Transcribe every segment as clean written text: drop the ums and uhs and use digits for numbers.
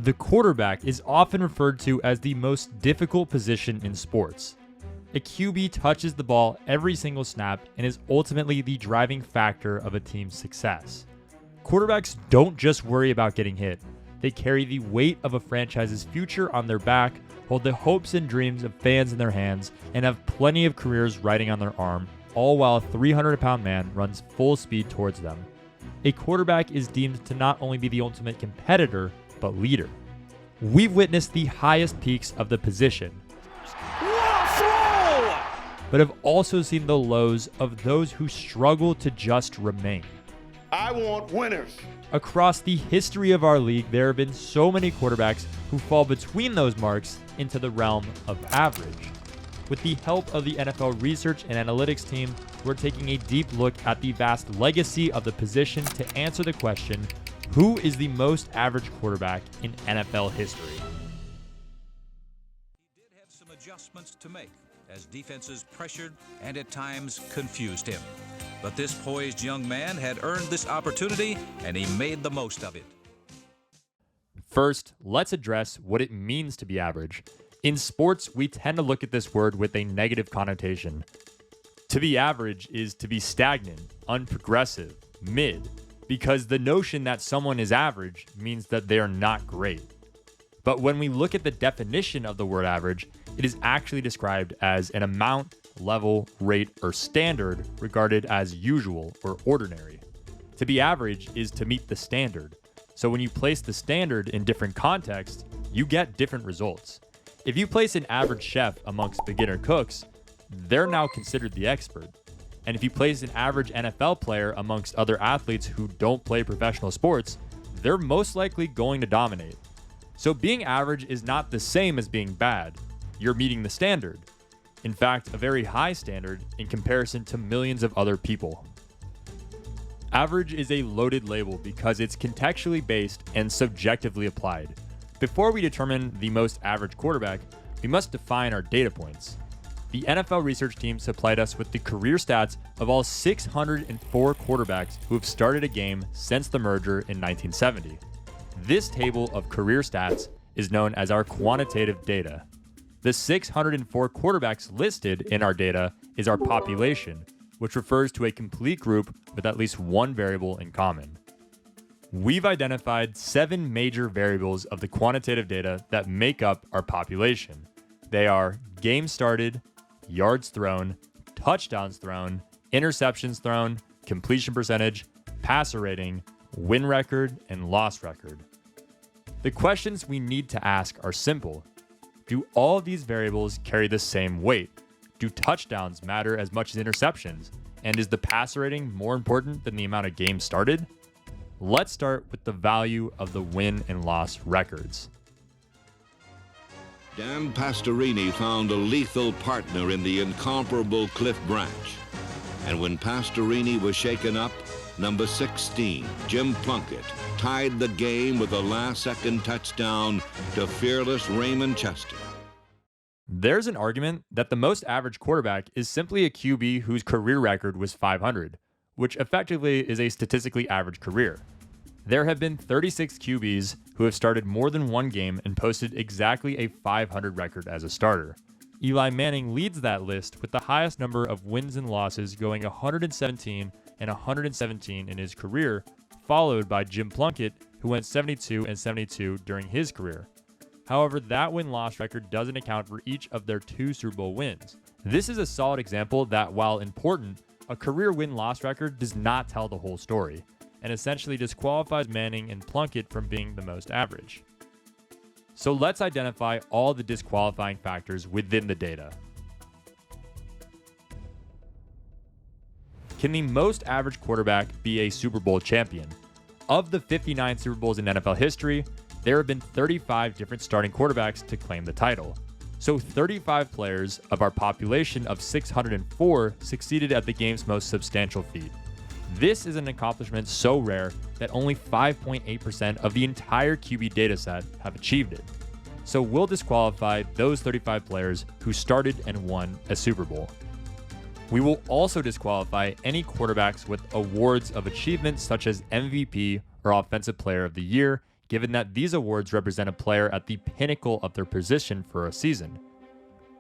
The quarterback is often referred to as the most difficult position in sports. A QB touches the ball every single snap and is ultimately the driving factor of a team's success. Quarterbacks don't just worry about getting hit. They carry the weight of a franchise's future on their back, hold the hopes and dreams of fans in their hands, and have plenty of careers riding on their arm, all while a 300-pound man runs full speed towards them. A quarterback is deemed to not only be the ultimate competitor, but leader. We've witnessed the highest peaks of the position, but have also seen the lows of those who struggle to just remain. I want winners. Across the history of our league, there have been so many quarterbacks who fall between those marks into the realm of average. With the help of the NFL research and analytics team, we're taking a deep look at the vast legacy of the position to answer the question, who is the most average quarterback in NFL history? He did have some adjustments to make as defenses pressured and at times confused him. But this poised young man had earned this opportunity, and he made the most of it. First, let's address what it means to be average. In sports, we tend to look at this word with a negative connotation. To be average is to be stagnant, unprogressive, mid, because the notion that someone is average means that they are not great. But when we look at the definition of the word average, it is actually described as an amount, level, rate, or standard regarded as usual or ordinary. To be average is to meet the standard. So when you place the standard in different contexts, you get different results. If you place an average chef amongst beginner cooks, they're now considered the expert. And if you place an average NFL player amongst other athletes who don't play professional sports, they're most likely going to dominate. So being average is not the same as being bad. You're meeting the standard. In fact, a very high standard in comparison to millions of other people. Average is a loaded label because it's contextually based and subjectively applied. Before we determine the most average quarterback, we must define our data points. The NFL research team supplied us with the career stats of all 604 quarterbacks who have started a game since the merger in 1970. This table of career stats is known as our quantitative data. The 604 quarterbacks listed in our data is our population, which refers to a complete group with at least one variable in common. We've identified 7 major variables of the quantitative data that make up our population. They are games started, yards thrown, touchdowns thrown, interceptions thrown, completion percentage, passer rating, win record, and loss record. The questions we need to ask are simple. Do all of these variables carry the same weight? Do touchdowns matter as much as interceptions? And is the passer rating more important than the amount of games started? Let's start with the value of the win and loss records. Dan Pastorini found a lethal partner in the incomparable Cliff Branch. And when Pastorini was shaken up, number 16, Jim Plunkett, tied the game with a last-second touchdown to fearless Raymond Chester. There's an argument that the most average quarterback is simply a QB whose career record was 500, which effectively is a statistically average career. There have been 36 QBs who have started more than one game and posted exactly a 500 record as a starter. Eli Manning leads that list with the highest number of wins and losses, going 117 and 117 in his career, followed by Jim Plunkett, who went 72 and 72 during his career. However, that win-loss record doesn't account for each of their 2 Super Bowl wins. This is a solid example that, while important, a career win-loss record does not tell the whole story, and essentially disqualifies Manning and Plunkett from being the most average. So let's identify all the disqualifying factors within the data. Can the most average quarterback be a Super Bowl champion? Of the 59 Super Bowls in NFL history, there have been 35 different starting quarterbacks to claim the title. So 35 players of our population of 604 succeeded at the game's most substantial feat. This is an accomplishment so rare that only 5.8% of the entire QB dataset have achieved it. So we'll disqualify those 35 players who started and won a Super Bowl. We will also disqualify any quarterbacks with awards of achievement such as MVP or Offensive Player of the Year, given that these awards represent a player at the pinnacle of their position for a season.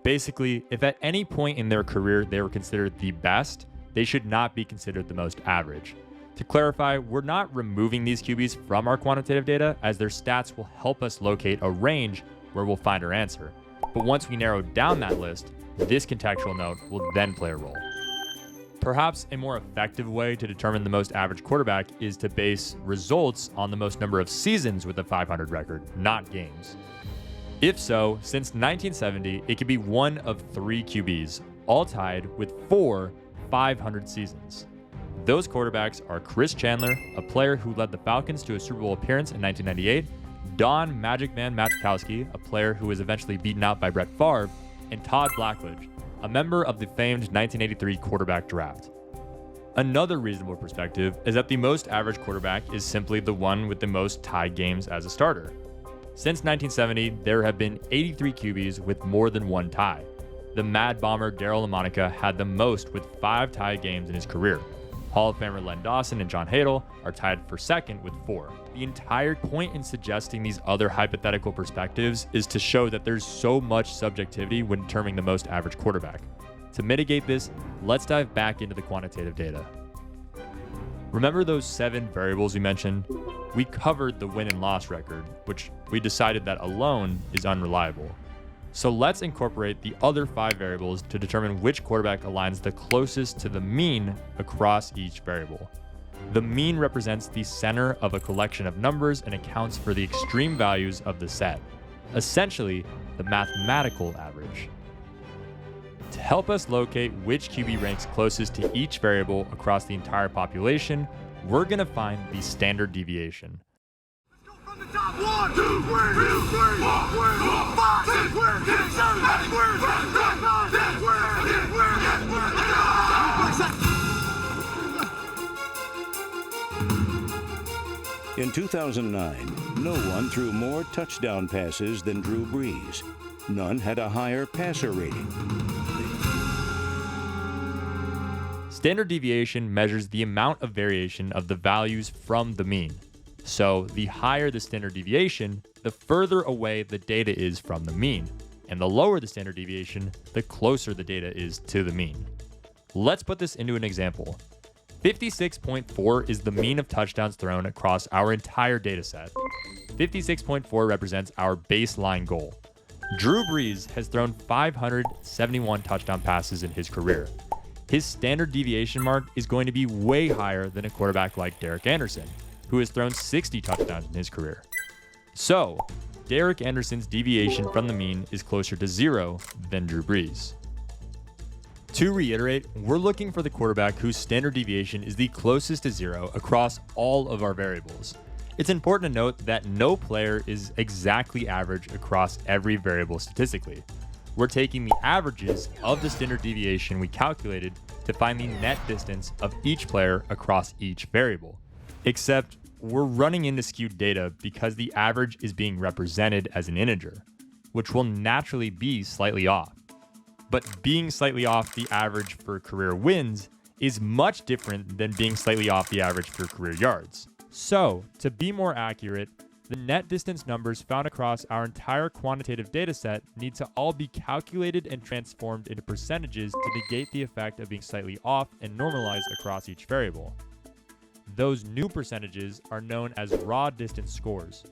Basically, if at any point in their career they were considered the best, they should not be considered the most average. To clarify, we're not removing these QBs from our quantitative data, as their stats will help us locate a range where we'll find our answer. But once we narrow down that list, this contextual note will then play a role. Perhaps a more effective way to determine the most average quarterback is to base results on the most number of seasons with a 500 record, not games. If so, since 1970, it could be one of 3 QBs, all tied with 4 500 seasons. Those quarterbacks are Chris Chandler, a player who led the Falcons to a Super Bowl appearance in 1998, Don Magic Man Majakowski, a player who was eventually beaten out by Brett Favre, and Todd Blackledge, a member of the famed 1983 quarterback draft. Another reasonable perspective is that the most average quarterback is simply the one with the most tied games as a starter. Since 1970, there have been 83 QBs with more than one tie. The Mad Bomber Darryl LaMonica had the most with 5 tied games in his career. Hall of Famer Len Dawson and John Hadle are tied for second with 4. The entire point in suggesting these other hypothetical perspectives is to show that there's so much subjectivity when determining the most average quarterback. To mitigate this, let's dive back into the quantitative data. Remember those 7 variables we mentioned? We covered the win and loss record, which we decided that alone is unreliable. So let's incorporate the other 5 variables to determine which quarterback aligns the closest to the mean across each variable. The mean represents the center of a collection of numbers and accounts for the extreme values of the set, essentially the mathematical average. To help us locate which QB ranks closest to each variable across the entire population, we're going to find the standard deviation. In 2009, no one threw more touchdown passes than Drew Brees. None had a higher passer rating. Standard deviation measures the amount of variation of the values from the mean. So the higher the standard deviation, the further away the data is from the mean. And the lower the standard deviation, the closer the data is to the mean. Let's put this into an example. 56.4 is the mean of touchdowns thrown across our entire data set. 56.4 represents our baseline goal. Drew Brees has thrown 571 touchdown passes in his career. His standard deviation mark is going to be way higher than a quarterback like Derek Anderson, who has thrown 60 touchdowns in his career. So, Derek Anderson's deviation from the mean is closer to 0 than Drew Brees. To reiterate, we're looking for the quarterback whose standard deviation is the closest to 0 across all of our variables. It's important to note that no player is exactly average across every variable statistically. We're taking the averages of the standard deviation we calculated to find the net distance of each player across each variable. Except we're running into skewed data because the average is being represented as an integer, which will naturally be slightly off. But being slightly off the average for career wins is much different than being slightly off the average for career yards. So, to be more accurate, the net distance numbers found across our entire quantitative data set need to all be calculated and transformed into percentages to negate the effect of being slightly off and normalized across each variable. Those new percentages are known as raw distance scores.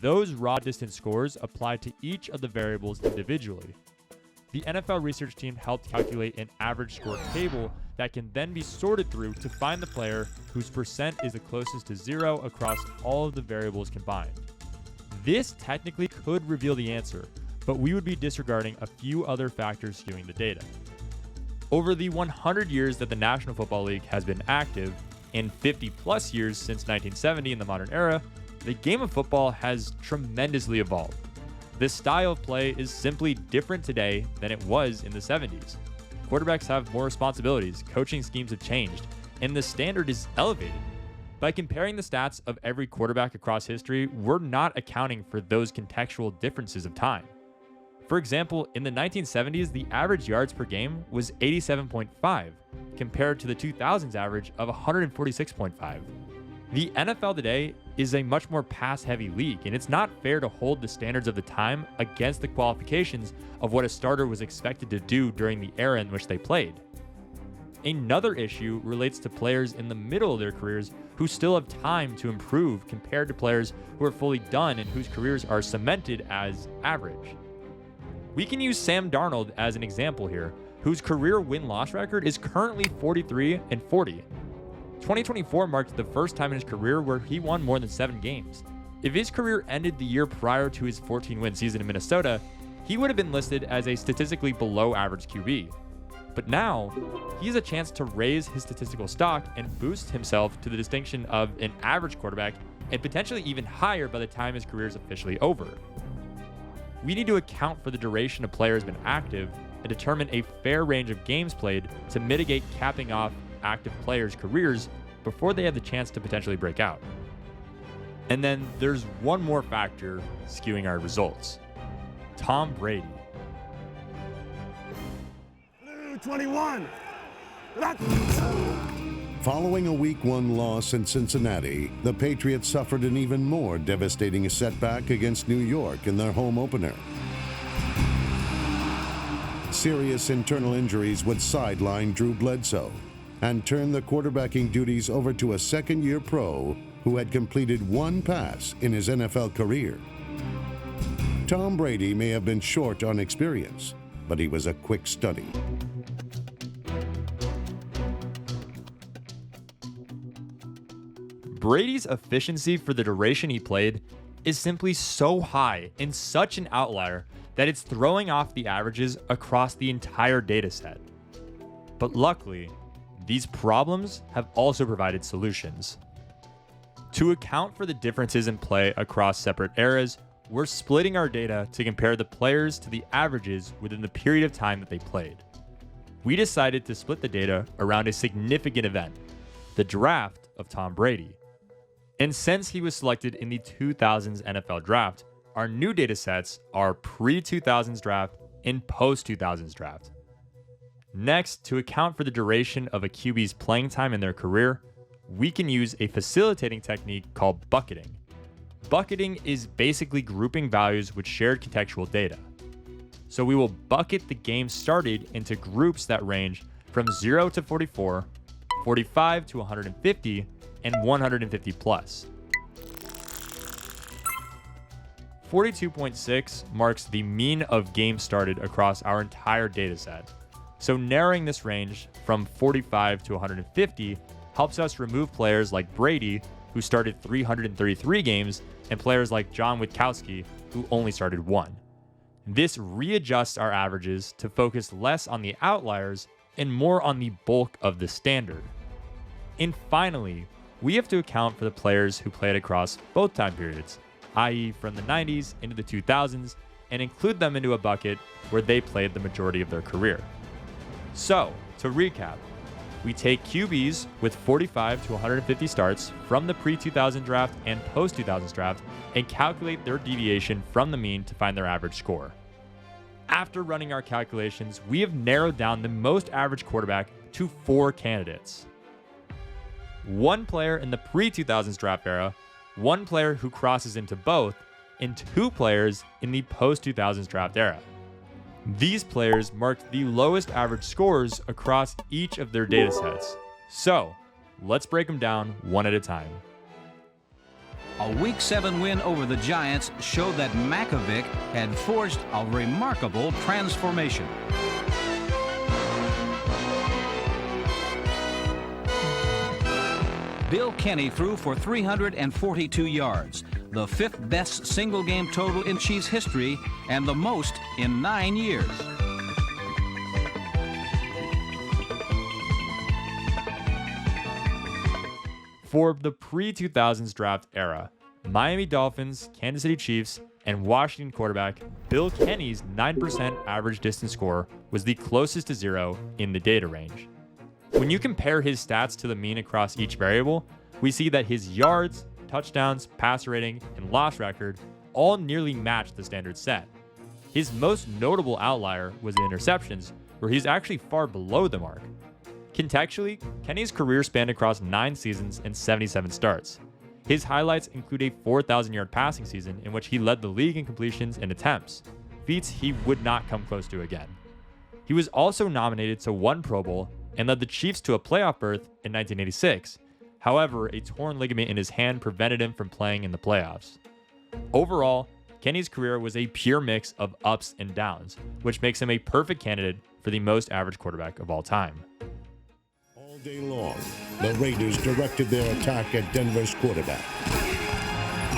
Those raw distance scores apply to each of the variables individually. The NFL research team helped calculate an average score table that can then be sorted through to find the player whose percent is the closest to 0 across all of the variables combined. This technically could reveal the answer, but we would be disregarding a few other factors skewing the data. Over the 100 years that the National Football League has been active, and 50 plus years since 1970 in the modern era, the game of football has tremendously evolved. The style of play is simply different today than it was in the 70s. Quarterbacks have more responsibilities, coaching schemes have changed, and the standard is elevated. By comparing the stats of every quarterback across history, we're not accounting for those contextual differences of time. For example, in the 1970s, the average yards per game was 87.5, compared to the 2000s average of 146.5. The NFL today is a much more pass-heavy league, and it's not fair to hold the standards of the time against the qualifications of what a starter was expected to do during the era in which they played. Another issue relates to players in the middle of their careers who still have time to improve compared to players who are fully done and whose careers are cemented as average. We can use Sam Darnold as an example here, whose career win-loss record is currently 43-40. 2024 marked the first time in his career where he won more than 7 games. If his career ended the year prior to his 14-win season in Minnesota, he would have been listed as a statistically below-average QB. But now, he has a chance to raise his statistical stock and boost himself to the distinction of an average quarterback and potentially even higher by the time his career is officially over. We need to account for the duration a player has been active and determine a fair range of games played to mitigate capping off active players' careers before they have the chance to potentially break out. And then there's one more factor skewing our results: Tom Brady. 21. Following a Week 1 loss in Cincinnati, the Patriots suffered an even more devastating setback against New York in their home opener. Serious internal injuries would sideline Drew Bledsoe and turn the quarterbacking duties over to a second-year pro who had completed 1 pass in his NFL career. Tom Brady may have been short on experience, but he was a quick study. Brady's efficiency for the duration he played is simply so high and such an outlier that it's throwing off the averages across the entire data set. But luckily, these problems have also provided solutions. To account for the differences in play across separate eras, we're splitting our data to compare the players to the averages within the period of time that they played. We decided to split the data around a significant event, the draft of Tom Brady. And since he was selected in the 2000s NFL draft, our new data sets are pre-2000s draft and post-2000s draft. Next, to account for the duration of a QB's playing time in their career, we can use a facilitating technique called bucketing. Bucketing is basically grouping values with shared contextual data. So we will bucket the game started into groups that range from 0 to 44, 45 to 150, and 150 plus. 42.6 marks the mean of games started across our entire data set. So narrowing this range from 45 to 150 helps us remove players like Brady, who started 333 games, and players like John Witkowski, who only started 1. This readjusts our averages to focus less on the outliers and more on the bulk of the standard. And finally, we have to account for the players who played across both time periods, i.e. from the 90s into the 2000s, and include them into a bucket where they played the majority of their career. So, to recap, we take QBs with 45 to 150 starts from the pre-2000 draft and post-2000s draft and calculate their deviation from the mean to find their average score. After running our calculations, we have narrowed down the most average quarterback to 4 candidates. 1 player in the pre-2000s draft era, 1 player who crosses into both, and 2 players in the post-2000s draft era. These players marked the lowest average scores across each of their data sets. So, let's break them down one at a time. A Week 7 win over the Giants showed that Makovic had forged a remarkable transformation. Bill Kenny threw for 342 yards, the 5th best single-game total in Chiefs history and the most in 9 years. For the pre-2000s draft era, Miami Dolphins, Kansas City Chiefs, and Washington quarterback Bill Kenny's 9% average distance score was the closest to 0 in the data range. When you compare his stats to the mean across each variable, we see that his yards, touchdowns, passer rating, and loss record all nearly match the standard set. His most notable outlier was the interceptions, where he's actually far below the mark. Contextually, Kenny's career spanned across 9 seasons and 77 starts. His highlights include a 4,000-yard passing season in which he led the league in completions and attempts, feats he would not come close to again. He was also nominated to 1 Pro Bowl and led the Chiefs to a playoff berth in 1986. However, a torn ligament in his hand prevented him from playing in the playoffs. Overall, Kenny's career was a pure mix of ups and downs, which makes him a perfect candidate for the most average quarterback of all time. All day long, the Raiders directed their attack at Denver's quarterback.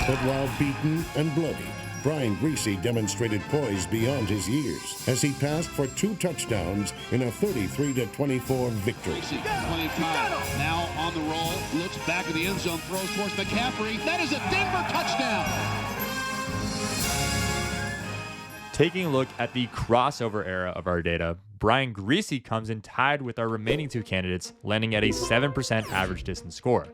But while beaten and bloody, Brian Griese demonstrated poise beyond his years as he passed for 2 touchdowns in a 33-24 victory. Griese, playing time, now on the roll, looks back at the end zone, throws towards McCaffrey. That is a Denver touchdown. Taking a look at the crossover era of our data, Brian Griese comes in tied with our remaining 2 candidates, landing at a 7% average distance score.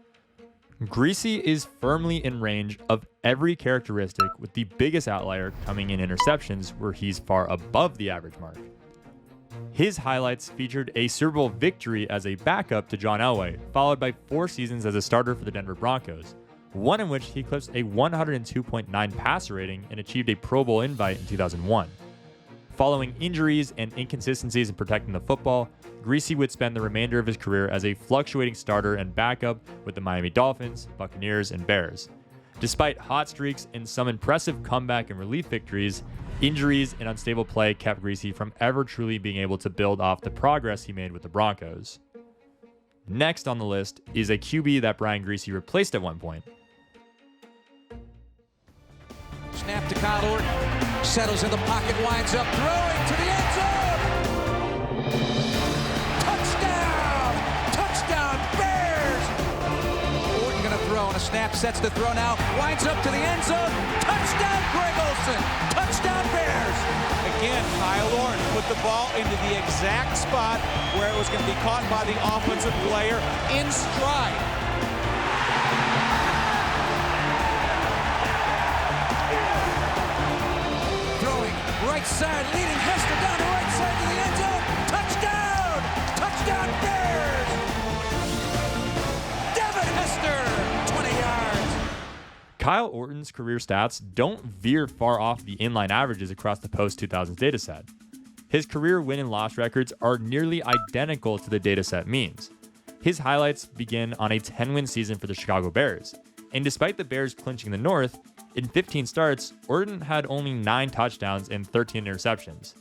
Griese is firmly in range of every characteristic, with the biggest outlier coming in interceptions, where he's far above the average mark. His highlights featured a Super Bowl victory as a backup to John Elway, followed by 4 seasons as a starter for the Denver Broncos, one in which he eclipsed a 102.9 passer rating and achieved a Pro Bowl invite in 2001. Following injuries and inconsistencies in protecting the football, Griese would spend the remainder of his career as a fluctuating starter and backup with the Miami Dolphins, Buccaneers, and Bears. Despite hot streaks and some impressive comeback and relief victories, injuries and unstable play kept Griese from ever truly being able to build off the progress he made with the Broncos. Next on the list is a QB that Brian Griese replaced at one point. Snap to Kyle Orton, settles in the pocket, winds up throwing to the end zone. Touchdown! Touchdown Bears! Orton gonna throw on a snap, sets the throw now, winds up to the end zone. Touchdown Greg Olsen! Touchdown Bears! Again, Kyle Orton put the ball into the exact spot where it was going to be caught by the offensive player in stride. Right side, leading Hester down the right side to the end zone. Touchdown! Touchdown Bears! Devin Hester, 20 yards. Kyle Orton's career stats don't veer far off the inline averages across the post-2000s dataset. His career win and loss records are nearly identical to the dataset means. His highlights begin on a 10-win season for the Chicago Bears, and despite the Bears clinching the North, in 15 starts, Orton had only 9 touchdowns and 13 interceptions.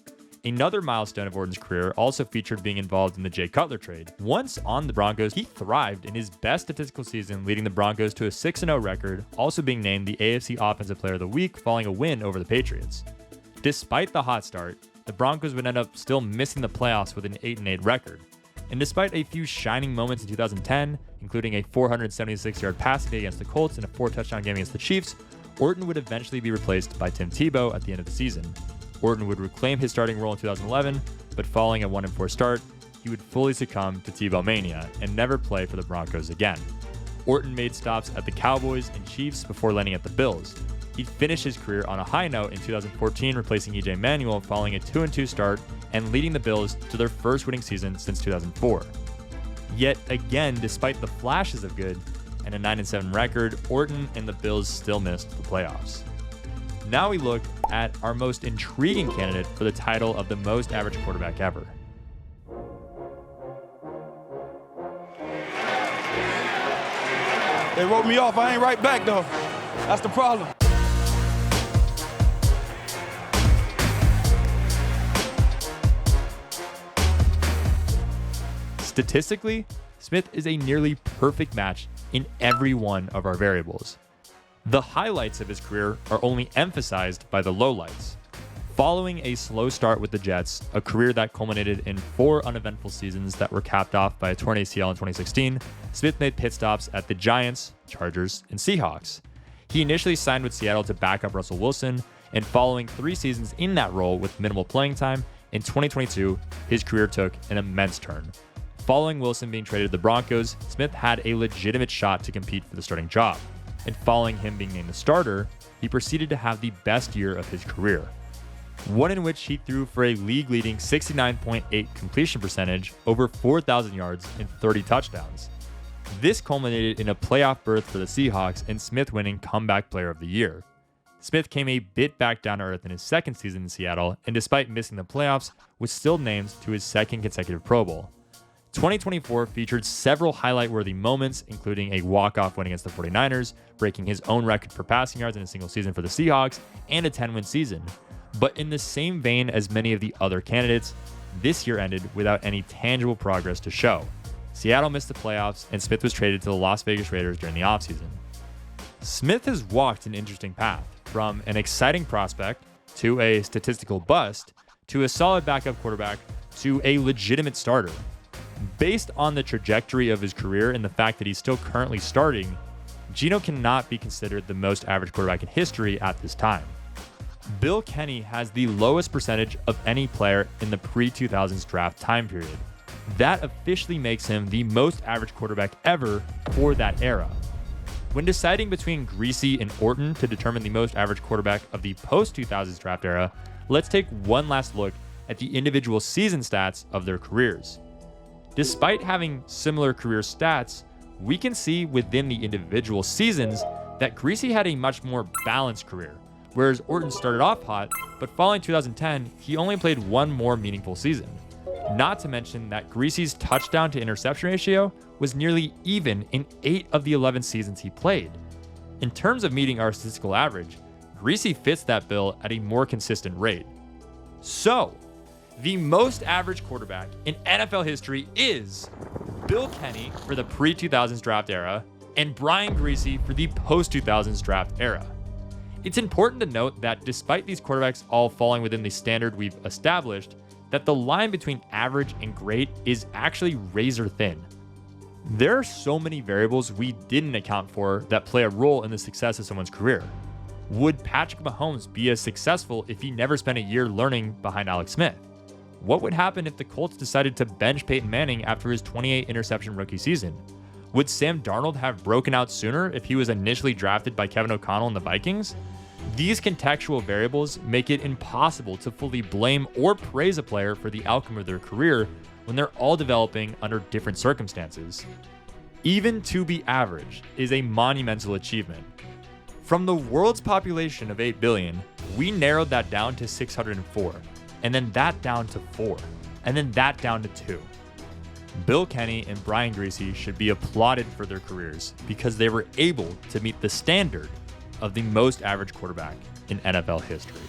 Another milestone of Orton's career also featured being involved in the Jay Cutler trade. Once on the Broncos, he thrived in his best statistical season, leading the Broncos to a 6-0 record, also being named the AFC Offensive Player of the Week following a win over the Patriots. Despite the hot start, the Broncos would end up still missing the playoffs with an 8-8 record. And despite a few shining moments in 2010, including a 476-yard passing day against the Colts and a 4-touchdown game against the Chiefs, Orton would eventually be replaced by Tim Tebow at the end of the season. Orton would reclaim his starting role in 2011, but following a 1-4 start, he would fully succumb to Tebow mania and never play for the Broncos again. Orton made stops at the Cowboys and Chiefs before landing at the Bills. He finished his career on a high note in 2014, replacing E.J. Manuel following a 2-2 start and leading the Bills to their first winning season since 2004. Yet again, despite the flashes of good and a 9-7 record, Orton and the Bills still missed the playoffs. Now we look at our most intriguing candidate for the title of the most average quarterback ever. They wrote me off. I ain't right back, though. That's the problem. Statistically, Smith is a nearly perfect match in every one of our variables. The highlights of his career are only emphasized by the lowlights. Following a slow start with the Jets, a career that culminated in 4 uneventful seasons that were capped off by a torn ACL in 2016, Smith made pit stops at the Giants, Chargers, and Seahawks. He initially signed with Seattle to back up Russell Wilson, and following 3 seasons in that role with minimal playing time, in 2022, his career took an immense turn. Following Wilson being traded to the Broncos, Smith had a legitimate shot to compete for the starting job. And following him being named the starter, he proceeded to have the best year of his career. One in which he threw for a league-leading 69.8 completion percentage, over 4,000 yards, and 30 touchdowns. This culminated in a playoff berth for the Seahawks and Smith winning Comeback Player of the Year. Smith came a bit back down to earth in his second season in Seattle, and despite missing the playoffs, was still named to his second consecutive Pro Bowl. 2024 featured several highlight-worthy moments, including a walk-off win against the 49ers, breaking his own record for passing yards in a single season for the Seahawks, and a 10-win season. But in the same vein as many of the other candidates, this year ended without any tangible progress to show. Seattle missed the playoffs, and Smith was traded to the Las Vegas Raiders during the offseason. Smith has walked an interesting path, from an exciting prospect to a statistical bust to a solid backup quarterback to a legitimate starter. Based on the trajectory of his career and the fact that he's still currently starting, Geno cannot be considered the most average quarterback in history at this time. Bill Kenny has the lowest percentage of any player in the pre-2000s draft time period. That officially makes him the most average quarterback ever for that era. When deciding between Greasy and Orton to determine the most average quarterback of the post-2000s draft era, let's take one last look at the individual season stats of their careers. Despite having similar career stats, we can see within the individual seasons that Greasy had a much more balanced career, whereas Orton started off hot, but following 2010, he only played one more meaningful season. Not to mention that Greasy's touchdown to interception ratio was nearly even in 8 of the 11 seasons he played. In terms of meeting our statistical average, Greasy fits that bill at a more consistent rate. So, the most average quarterback in NFL history is Bill Kenny for the pre-2000s draft era and Brian Greasy for the post-2000s draft era. It's important to note that despite these quarterbacks all falling within the standard we've established, that the line between average and great is actually razor thin. There are so many variables we didn't account for that play a role in the success of someone's career. Would Patrick Mahomes be as successful if he never spent a year learning behind Alex Smith? What would happen if the Colts decided to bench Peyton Manning after his 28 interception rookie season? Would Sam Darnold have broken out sooner if he was initially drafted by Kevin O'Connell and the Vikings? These contextual variables make it impossible to fully blame or praise a player for the outcome of their career when they're all developing under different circumstances. Even to be average is a monumental achievement. From the world's population of 8 billion, we narrowed that down to 604, and then that down to 4, and then that down to 2. Bill Kenny and Brian Greasy should be applauded for their careers because they were able to meet the standard of the most average quarterback in NFL history.